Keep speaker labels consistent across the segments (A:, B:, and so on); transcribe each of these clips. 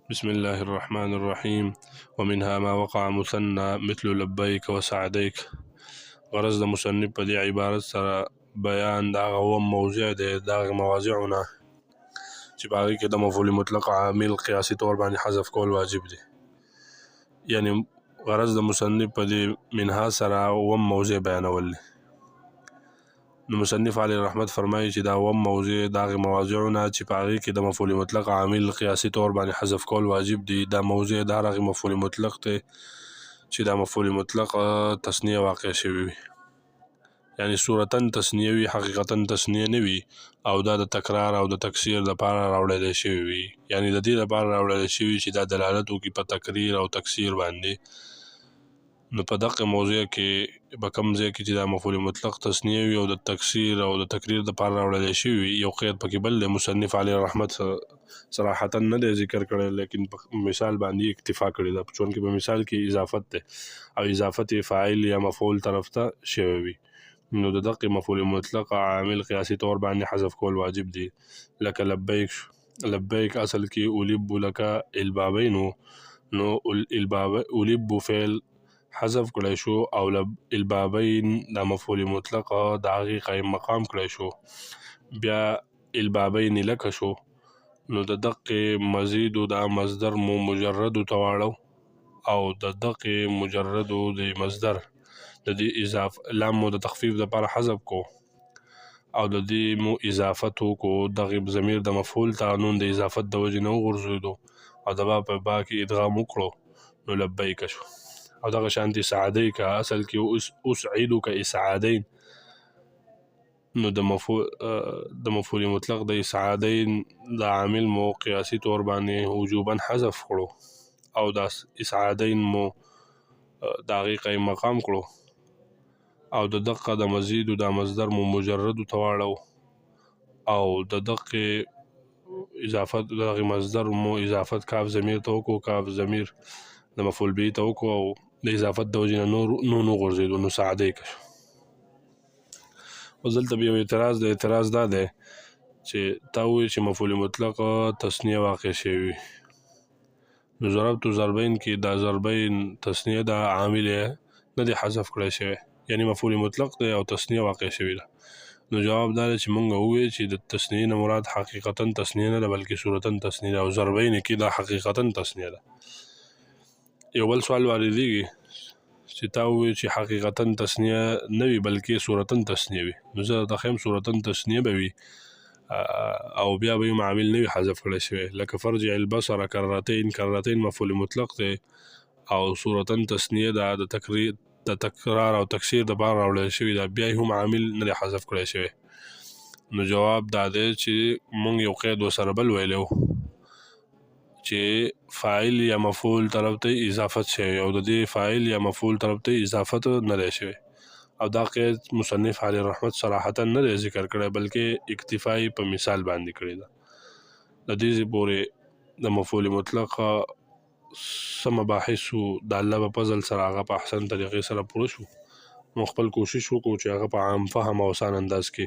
A: بسم الله الرحمن الرحيم. ومنها ما وقع مثنى مثل لبيك وسعديك. غرض د مصنف په دې عبارت سره بیان د هغه موضوع دی، د هغه مواضعونه چې په هغې کې د مفعول مطلق عامل قیاسي طور باندې حذف کول واجب دی. یعنی غرض د مصنف په دې منها سره موضوع بیانول دی. نو مصنف علیه رحمت فرمایي چې دا موضوع د هغې مواضعونه چې په هغې کې د مفعول مطلق عامل قیاسي طور باندې حذف کول واجب دی. دا موضوع د هغې مفعول مطلق دی چې دا مفعول مطلق تثنیه واقع شوی وي، یعنی صورتا تثنیه وي، حقیقتا تثنیه نه وي، او دا د تکرار او د تکثیر لپاره راوړل شوی وي. یعنی د دې لپاره راوړل شوی چې دا دلالت وکړي په تکریر او تکثیر باندې. نو په دغه موضوع کې په کوم ځای کې چې دا مفعول مطلق تثنیه وي او د تکثیر او د تکریر لپاره راوړل شوی وي، یو قید پکې بل دی. مصنف علیه رحمت صراحتا نه دی ذکر کړی، لیکن په مثال باندې اکتفا کړې ده، چونکې په مثال کې اضافت دی او اضافت فاعل یا مفعول طرف ته شوی وي. نو د دغه مفعول مطلق عامل قیاسي طور باندې حذف کول واجب دی. لکه لبیک، لبیک اصل کې الیب لک البابین، نو الیب فعل حذف کړی شو او البابین دا مفعول مطلق د هغې قایم مقام کړی شو، بیا البابین لک شو. نو د دغه مزیدو دا مصدر مو مجردو ته واړو او د دغه مجردو د مصدر د دې اضافه لام مو د تخفیف لپاره حذف کو او د دې مو اضافت وکړو، دغه ضمیر د مفعول ته نون د اضافت د وجې نه وغورځېدو او د با په با کې ادغام وکړو، نو لبیک شو. او دغه شانتي سعدیک اصل کې اسعدک اسعادین، نو د مفعول مطلق د اسعادین د عامل مو قیاسي طور باندې وجوبا حذف کړو او د اسعادین مو د هغې قایم مقام کړو او د دقه د مزیدو د مصدر مو مجردو ته واړو او د دقه اضافت د هغې مصدر مو اضافت کاف ضمیر ته وکړو، کاف ضمیر د مفعول به ته وکړو او د اضافت د وجې نه نون وغورځېدو، نو سعدیک شو. اوس دلته یو اعتراض د اعتراض دا دی چې تا ووایي چې مفعول مطلق تثنیه واقع شوی، نو ضربت ضربین کې دا ضربین تثنیه دا عامل نه دی حذف کړی شوی، یعنی مفعول مطلق دی او تثنیه واقع شوی ده. نو جواب دا دی چې مونږ ووایو چې د تثنیې نه مراد حقیقتا تثنیه نه ده بلکې صورتا تثنیه ده، او ضربین کې دا حقیقتا تثنیه ده. یو بل سوال واردېږي چې تا ووایو چې حقیقتا تثنیه نه وي بلکې صورتا تثنیه وي، نو زه درته ښیم صورتا تثنیه به وي او بیا به یې عامل نه وي حذف کړی شوی، لکه فرجع البصر کرتین، کرتین مفعول مطلق دی او صورتا تثنیه ده، د تکرار او تکثیر دپاره راوړل شوي ده، بیا یې هم عامل نه دی حذف کړی شوی. نو جواب دا دی چې مونږ یو قید ورسره بل ویلی و چې فاعل یا مفعول طرف ته اضافت شوی او د دې فاعل یا مفعول طرف ته اضافت نه دی شوی، او دا قید مصنف علیه رحمت صراحتا نه دی ذکر کړی بلکې اکتفای په مثال باندې کړی ده. د دې پورې د مفعول مطلق څه مباحثو د الله په فضل سره هغه په احسن طریقې سره پوره شو. موږ خپل کوشش وکړو چې هغه په عام فهم او آسان انداز کې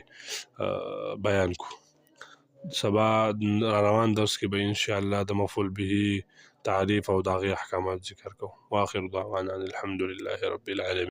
A: بیان کو. سبا روان درس کې به انشاءالله د مفعول به تعریف او د هغې احکامات ذکر کوو. واخر دعوانا الحمد لله رب العالمین.